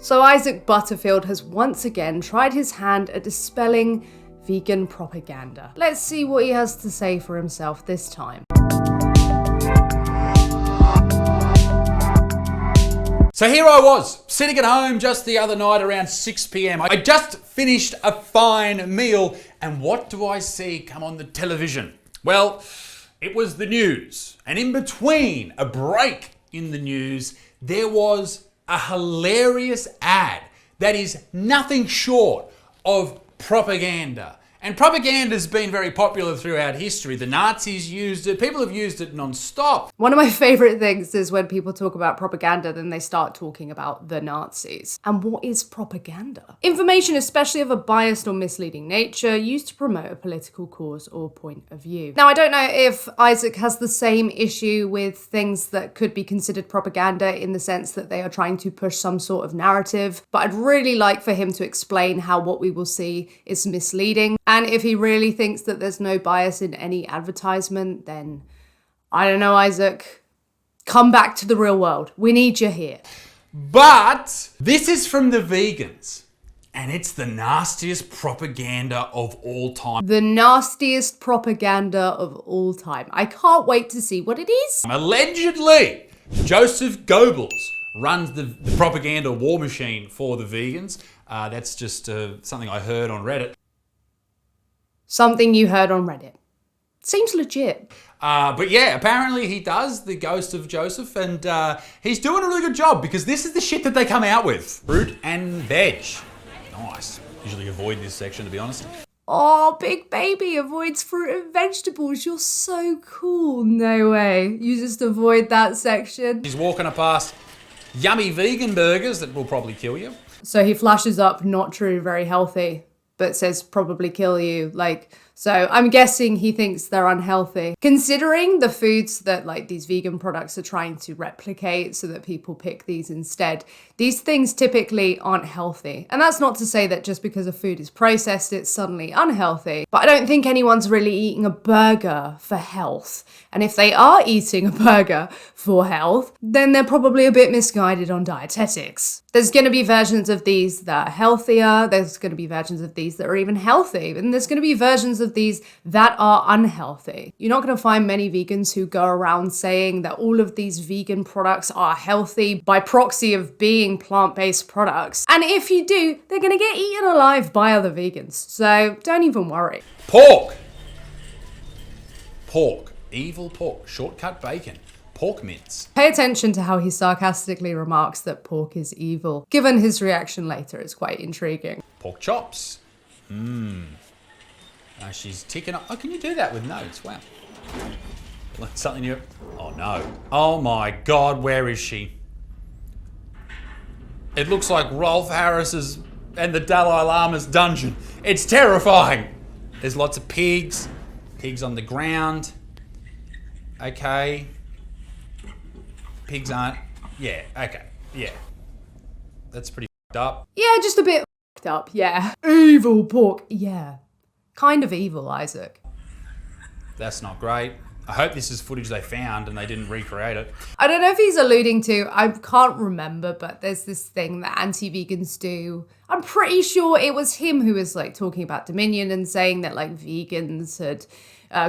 So Isaac Butterfield has once again tried his hand at dispelling vegan propaganda. Let's see what he has to say for himself this time. So here I was, sitting at home just the other night around 6 p.m. I just finished a fine meal, and what do I see come on the television? Well, it was the news. And in between a break in the news, there was a hilarious ad that is nothing short of propaganda. And propaganda's been very popular throughout history. The Nazis used it, people have used it non-stop. One of my favorite things is when people talk about propaganda, then they start talking about the Nazis. And what is propaganda? Information, especially of a biased or misleading nature, used to promote a political cause or point of view. Now, I don't know if Isaac has the same issue with things that could be considered propaganda in the sense that they are trying to push some sort of narrative, but I'd really like for him to explain how what we will see is misleading. And if he really thinks that there's no bias in any advertisement, then I don't know, Isaac. Come back to the real world. We need you here. But this is from the vegans, and it's the nastiest propaganda of all time. The nastiest propaganda of all time. I can't wait to see what it is. Allegedly, Joseph Goebbels runs the propaganda war machine for the vegans. That's just something I heard on Reddit. Something you heard on Reddit. Seems legit. But yeah, apparently he does, the ghost of Joseph, and he's doing a really good job because this is the shit that they come out with. Fruit and veg. Nice. Usually avoid this section, to be honest. Oh, big baby avoids fruit and vegetables. You're so cool. No way. You just avoid that section. He's walking past yummy vegan burgers that will probably kill you. So he flashes up, not true, very healthy, but says probably kill you. So I'm guessing he thinks they're unhealthy. Considering the foods that these vegan products are trying to replicate so that people pick these instead, these things typically aren't healthy. And that's not to say that just because a food is processed, it's suddenly unhealthy. But I don't think anyone's really eating a burger for health. And if they are eating a burger for health, then they're probably a bit misguided on dietetics. There's going to be versions of these that are healthier. There's going to be versions of these that are even healthy. And there's going to be versions of these that are unhealthy. You're not going to find many vegans who go around saying that all of these vegan products are healthy by proxy of being plant-based products. And if you do, they're going to get eaten alive by other vegans. So don't even worry. Pork. Pork. Evil pork. Shortcut bacon. Pork mince. Pay attention to how he sarcastically remarks that pork is evil. Given his reaction later, it's quite intriguing. Pork chops. She's ticking up. Oh, can you do that with notes? Wow. Learn something new. Oh no. Oh my God, where is she? It looks like Rolf Harris's and the Dalai Lama's dungeon. It's terrifying. There's lots of pigs. Pigs on the ground. Okay. Pigs aren't. Yeah, okay. Yeah. That's pretty f***ed up. Yeah, just a bit f***ed up, yeah. Evil pork. Yeah. Kind of evil, Isaac. That's not great. I hope this is footage they found and they didn't recreate it. I don't know if he's alluding to, I can't remember, but there's this thing that anti-vegans do. I'm pretty sure it was him who was talking about Dominion and saying that vegans had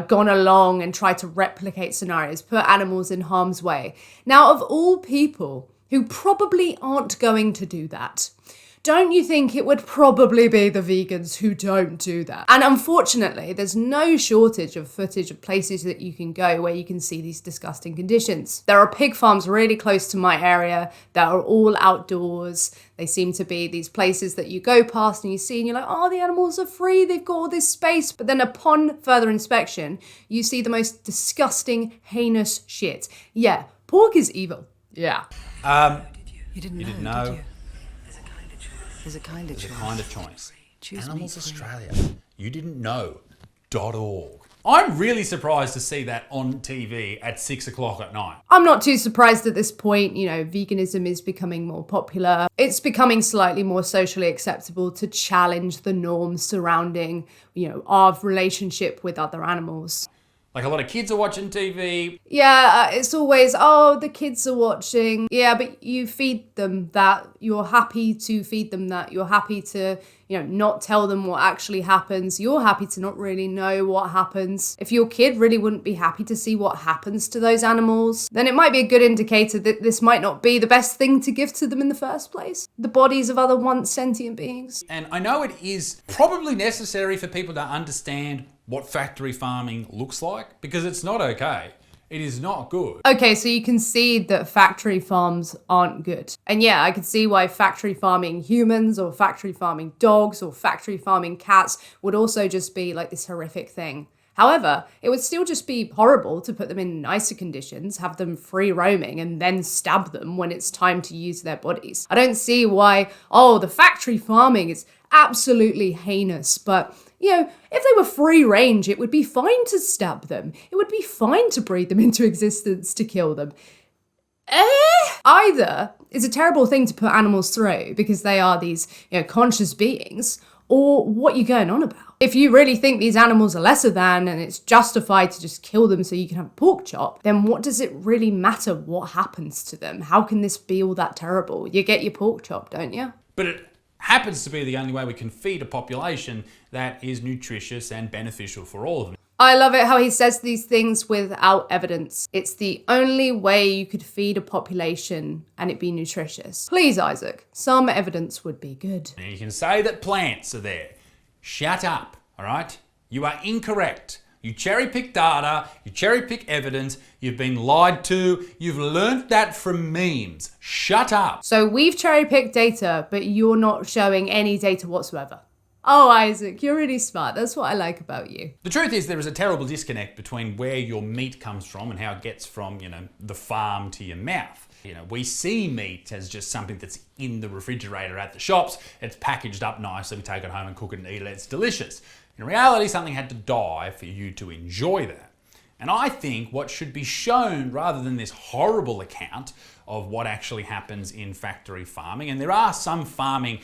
gone along and tried to replicate scenarios, put animals in harm's way. Now, of all people who probably aren't going to do that, don't you think it would probably be the vegans who don't do that? And unfortunately, there's no shortage of footage of places that you can go where you can see these disgusting conditions. There are pig farms really close to my area that are all outdoors. They seem to be these places that you go past and you see and you're like, oh, the animals are free, they've got all this space. But then upon further inspection, you see the most disgusting, heinous shit. Yeah, pork is evil. Yeah. You didn't know, did you? There's a kind of choice. Animals Australia. You didn't know. .org. I'm really surprised to see that on TV at 6 o'clock at night. I'm not too surprised at this point. Veganism is becoming more popular. It's becoming slightly more socially acceptable to challenge the norms surrounding, our relationship with other animals. Like a lot of kids are watching TV. Yeah, it's always, oh, the kids are watching. Yeah, but you feed them that. You're happy to feed them that. You're happy to, not tell them what actually happens. You're happy to not really know what happens. If your kid really wouldn't be happy to see what happens to those animals, then it might be a good indicator that this might not be the best thing to give to them in the first place. The bodies of other once sentient beings. And I know it is probably necessary for people to understand what factory farming looks like, because it's not okay. It is not good. Okay, so you concede that factory farms aren't good. And yeah, I could see why factory farming humans or factory farming dogs or factory farming cats would also just be like this horrific thing. However, it would still just be horrible to put them in nicer conditions, have them free roaming, and then stab them when it's time to use their bodies. I don't see why, the factory farming is absolutely heinous, but if they were free range, it would be fine to stab them. It would be fine to breed them into existence to kill them. Either it's a terrible thing to put animals through because they are these, conscious beings, or what you're going on about. If you really think these animals are lesser than and it's justified to just kill them so you can have a pork chop, then what does it really matter what happens to them? How can this be all that terrible? You get your pork chop, don't you? But it happens to be the only way we can feed a population that is nutritious and beneficial for all of them. I love it how he says these things without evidence. It's the only way you could feed a population and it be nutritious. Please, Isaac, some evidence would be good. And you can say that plants are there. Shut up, all right? You are incorrect. You cherry pick data, you cherry pick evidence, you've been lied to, you've learnt that from memes. Shut up. So we've cherry picked data, but you're not showing any data whatsoever. Oh, Isaac, you're really smart. That's what I like about you. The truth is there is a terrible disconnect between where your meat comes from and how it gets from, the farm to your mouth. We see meat as just something that's in the refrigerator at the shops. It's packaged up nicely, we take it home and cook it and eat it. It's delicious. In reality, something had to die for you to enjoy that. And I think what should be shown, rather than this horrible account of what actually happens in factory farming, and there are some farming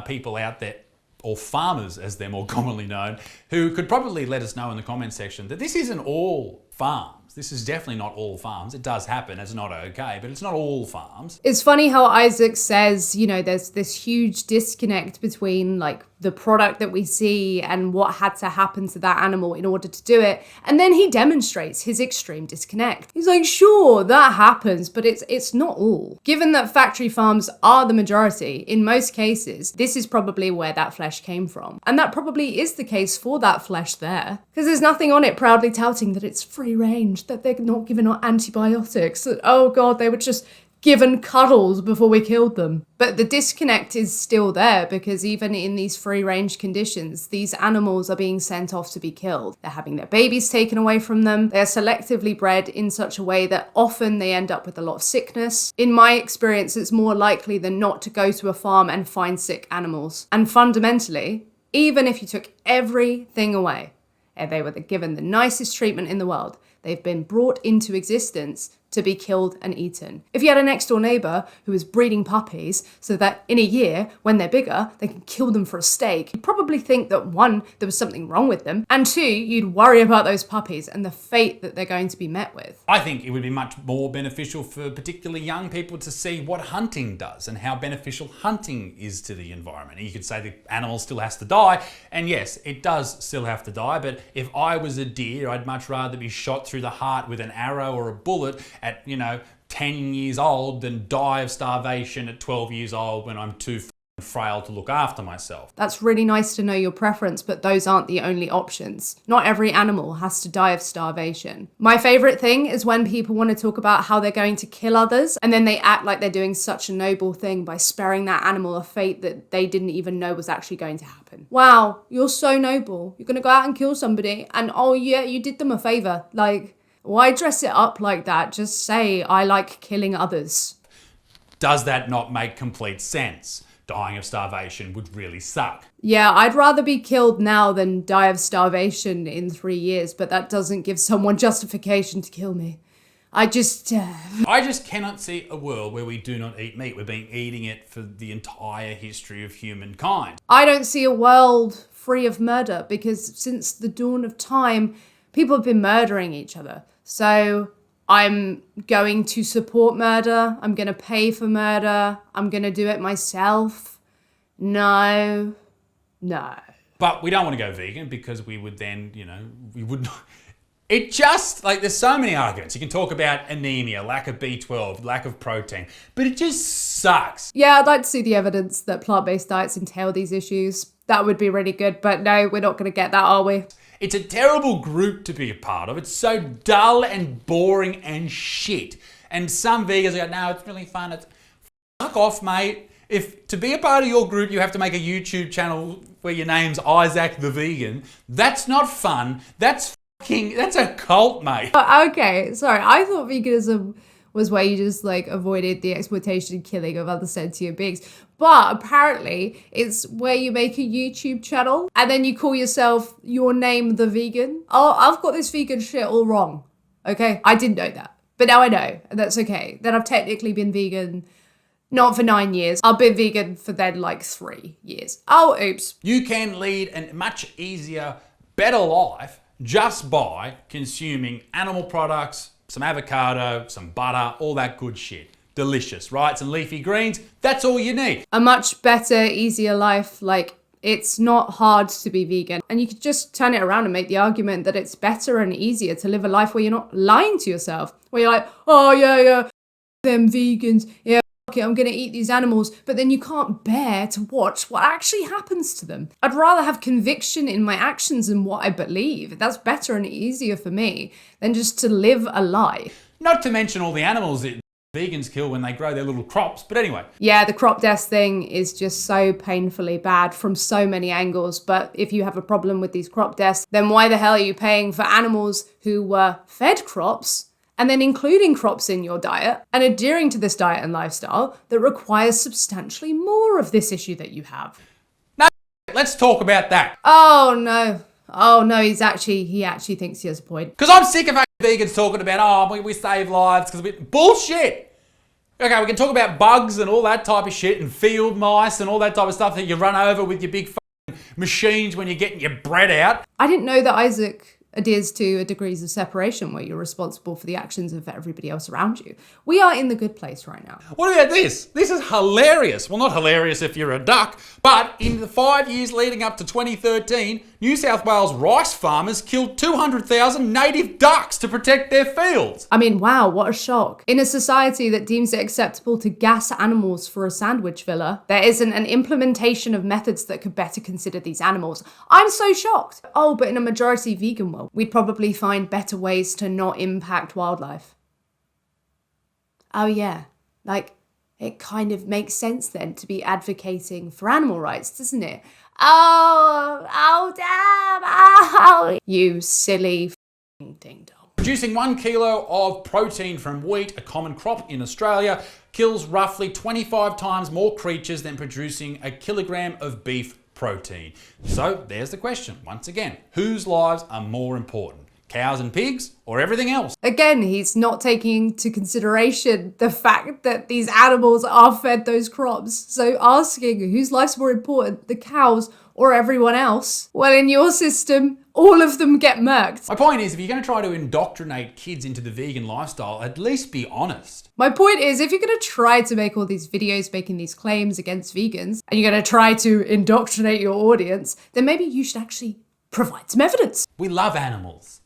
people out there, or farmers as they're more commonly known, who could probably let us know in the comment section that this isn't all farms. This is definitely not all farms. It does happen, it's not okay, but it's not all farms. It's funny how Isaac says, there's this huge disconnect between the product that we see and what had to happen to that animal in order to do it. And then he demonstrates his extreme disconnect. He's like, sure, that happens, but it's not all. Given that factory farms are the majority, in most cases, this is probably where that flesh came from. And that probably is the case for that flesh there. Because there's nothing on it proudly touting that it's free range, that they're not given antibiotics, that, oh God, they were just given cuddles before we killed them. But the disconnect is still there because even in these free-range conditions, these animals are being sent off to be killed. They're having their babies taken away from them. They're selectively bred in such a way that often they end up with a lot of sickness. In my experience, it's more likely than not to go to a farm and find sick animals. And fundamentally, even if you took everything away, and they were given the nicest treatment in the world, they've been brought into existence to be killed and eaten. If you had a next door neighbor who was breeding puppies so that in a year, when they're bigger, they can kill them for a steak, you'd probably think that one, there was something wrong with them, and two, you'd worry about those puppies and the fate that they're going to be met with. I think it would be much more beneficial for particularly young people to see what hunting does and how beneficial hunting is to the environment. And you could say the animal still has to die, and yes, it does still have to die, but if I was a deer, I'd much rather be shot through the heart with an arrow or a bullet at, 10 years old than die of starvation at 12 years old when I'm too frail to look after myself. That's really nice to know your preference, but those aren't the only options. Not every animal has to die of starvation. My favorite thing is when people want to talk about how they're going to kill others, and then they act like they're doing such a noble thing by sparing that animal a fate that they didn't even know was actually going to happen. Wow, you're so noble. You're going to go out and kill somebody, and oh yeah, you did them a favor. Why dress it up like that? Just say, I like killing others. Does that not make complete sense? Dying of starvation would really suck. Yeah, I'd rather be killed now than die of starvation in 3 years, but that doesn't give someone justification to kill me. I just cannot see a world where we do not eat meat. We've been eating it for the entire history of humankind. I don't see a world free of murder because since the dawn of time, People have been murdering each other. So I'm going to support murder. I'm going to pay for murder. I'm going to do it myself. No. But we don't want to go vegan because we would then, we would not. It just, like, there's so many arguments. You can talk about anemia, lack of B12, lack of protein, but it just sucks. Yeah, I'd like to see the evidence that plant-based diets entail these issues. That would be really good, but no, we're not going to get that, are we? It's a terrible group to be a part of. It's so dull and boring and shit. And some vegans are like, no, it's really fun. It's fuck off, mate. If to be a part of your group, you have to make a YouTube channel where your name's Isaac the Vegan, that's not fun. That's a cult, mate. Okay, sorry. I thought veganism was where you just like avoided the exploitation and killing of other sentient beings. But apparently it's where you make a YouTube channel and then you call yourself your name the vegan. Oh, I've got this vegan shit all wrong. Okay, I didn't know that. But now I know, and that's okay. Then I've technically been vegan, not for 9 years. I've been vegan for then like 3 years. Oh, oops. You can lead a much easier, better life just by consuming animal products, some avocado, some butter, all that good shit. Delicious, right? Some leafy greens, that's all you need. A much better, easier life. Like, it's not hard to be vegan. And you could just turn it around and make the argument that it's better and easier to live a life where you're not lying to yourself. Where you're like, oh yeah, them vegans, yeah, okay, I'm gonna eat these animals, but then you can't bear to watch what actually happens to them. I'd rather have conviction in my actions and what I believe. That's better and easier for me than just to live a lie. Not to mention all the animals that vegans kill when they grow their little crops, but anyway. Yeah, the crop death thing is just so painfully bad from so many angles, but if you have a problem with these crop deaths, then why the hell are you paying for animals who were fed crops and then including crops in your diet and adhering to this diet and lifestyle that requires substantially more of this issue that you have? No, let's talk about that. Oh no, he actually thinks he has a point. Because I'm sick of vegans talking about, we save lives because bullshit. Okay, we can talk about bugs and all that type of shit and field mice and all that type of stuff that you run over with your big machines when you're getting your bread out. I didn't know that Isaac adheres to a degrees of separation where you're responsible for the actions of everybody else around you. We are in the good place right now. What about this? This is hilarious. Well, not hilarious if you're a duck, but in the 5 years leading up to 2013, New South Wales rice farmers killed 200,000 native ducks to protect their fields. I mean, wow, what a shock. In a society that deems it acceptable to gas animals for a sandwich filler, there isn't an implementation of methods that could better consider these animals. I'm so shocked. Oh, but in a majority vegan world, we'd probably find better ways to not impact wildlife. Oh yeah, like, it kind of makes sense then to be advocating for animal rights, doesn't it? Oh, damn, oh. You silly ding dong. Producing 1 kilo of protein from wheat, a common crop in Australia, kills roughly 25 times more creatures than producing a kilogram of beef protein. So there's the question, once again, whose lives are more important? Cows and pigs or everything else? Again, he's not taking into consideration the fact that these animals are fed those crops. So asking whose life's more important, the cows or everyone else? Well, in your system, all of them get murked. My point is, if you're going to try to indoctrinate kids into the vegan lifestyle, at least be honest. My point is, if you're going to try to make all these videos making these claims against vegans, and you're going to try to indoctrinate your audience, then maybe you should actually provide some evidence. We love animals.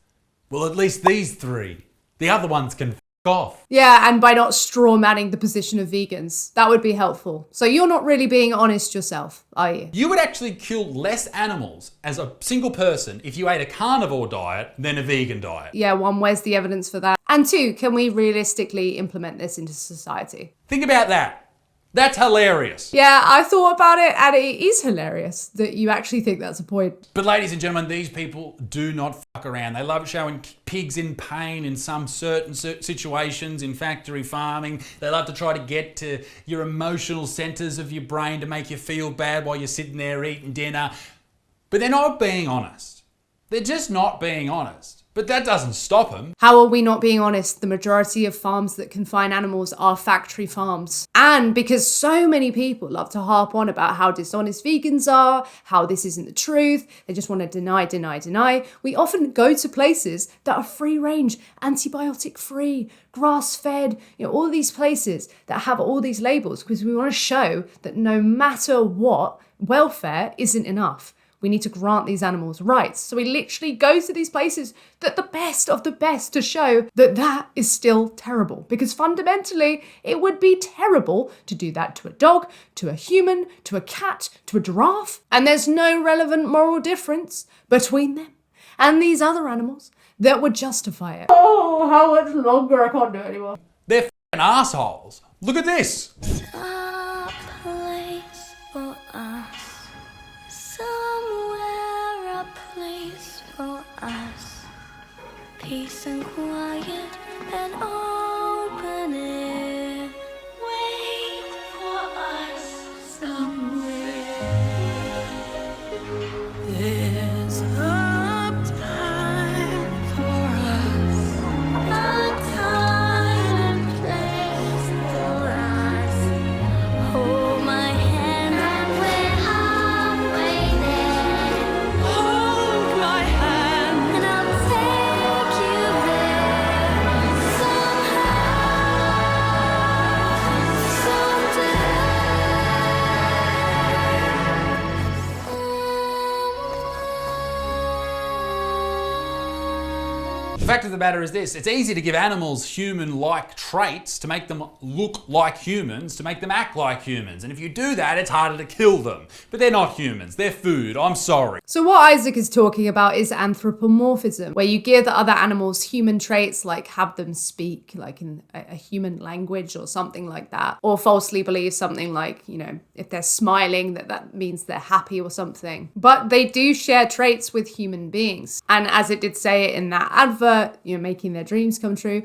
Well, at least these 3. The other ones can f*** off. Yeah, and by not straw manning the position of vegans. That would be helpful. So you're not really being honest yourself, are you? You would actually kill less animals as a single person if you ate a carnivore diet than a vegan diet. Yeah, 1, where's the evidence for that? And 2, can we realistically implement this into society? Think about that. That's hilarious. Yeah, I thought about it and it is hilarious that you actually think that's a point. But ladies and gentlemen, these people do not fuck around. They love showing pigs in pain in some certain situations in factory farming. They love to try to get to your emotional centers of your brain to make you feel bad while you're sitting there eating dinner. But they're not being honest. They're just not being honest. But that doesn't stop him. How are we not being honest? The majority of farms that confine animals are factory farms. And because so many people love to harp on about how dishonest vegans are, how this isn't the truth, they just want to deny, we often go to places that are free range, antibiotic free, grass fed, all these places that have all these labels because we want to show that no matter what, welfare isn't enough. We need to grant these animals rights. So we literally go to these places that the best of the best to show that that is still terrible. Because fundamentally, it would be terrible to do that to a dog, to a human, to a cat, to a giraffe. And there's no relevant moral difference between them and these other animals that would justify it. Oh, how much longer? I can't do it anymore. They're f***ing assholes. Look at this. A place for us. Somewhere a place for us. Peace and quiet and open air. Wait for us somewhere. There's a time for us. A time and place for us. Hold my hand and we're halfway there. Hold my hand and I'll take you there. Somehow, The fact of the matter is this, it's easy to give animals human-like traits, to make them look like humans, to make them act like humans. And if you do that, it's harder to kill them. But they're not humans, they're food, I'm sorry. So what Isaac is talking about is anthropomorphism, where you give the other animals human traits, like have them speak like in a human language or something like that, or falsely believe something like, if they're smiling, that means they're happy or something. But they do share traits with human beings. And as it did say it in that advert, making their dreams come true,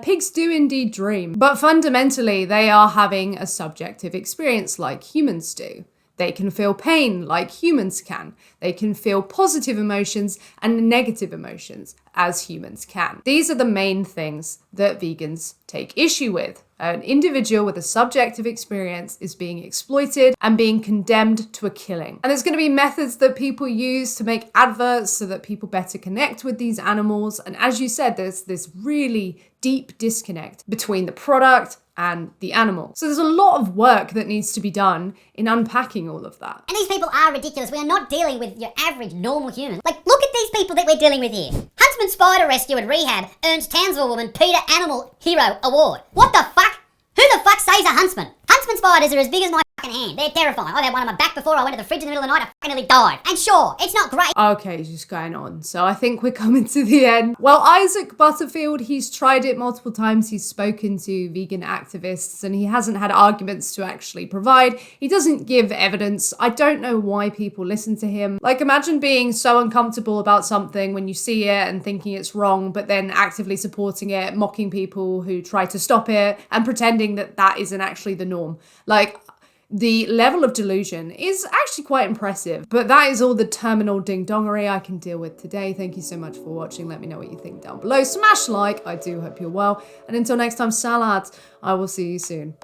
pigs do indeed dream. But fundamentally, they are having a subjective experience like humans do. They can feel pain like humans can. They can feel positive emotions and negative emotions as humans can. These are the main things that vegans take issue with. An individual with a subjective experience is being exploited and being condemned to a killing. And there's going to be methods that people use to make adverts so that people better connect with these animals. And as you said, there's this really deep disconnect between the product and the animal. So there's a lot of work that needs to be done in unpacking all of that. And these people are ridiculous. We are not dealing with your average normal human. Like, look at these people that we're dealing with here. Huntsman Spider Rescue and Rehab earns Townsville Woman Peter Animal Hero Award. What the fuck? Who the fuck says a huntsman? Huntsman spiders are as big as my fucking hand. They're terrifying. I had one on my back before. I went to the fridge in the middle of the night. I fucking nearly died. And sure, it's not great. Okay, just going on. So I think we're coming to the end. Well, Isaac Butterfield, he's tried it multiple times. He's spoken to vegan activists and he hasn't had arguments to actually provide. He doesn't give evidence. I don't know why people listen to him. Like, imagine being so uncomfortable about something when you see it and thinking it's wrong, but then actively supporting it, mocking people who try to stop it and pretending that that isn't actually the norm. Like, the level of delusion is actually quite impressive. But that is all the terminal ding-dongery I can deal with today. Thank you so much for watching. Let me know what you think down below. Smash like. I do hope you're well. And until next time, salads, I will see you soon.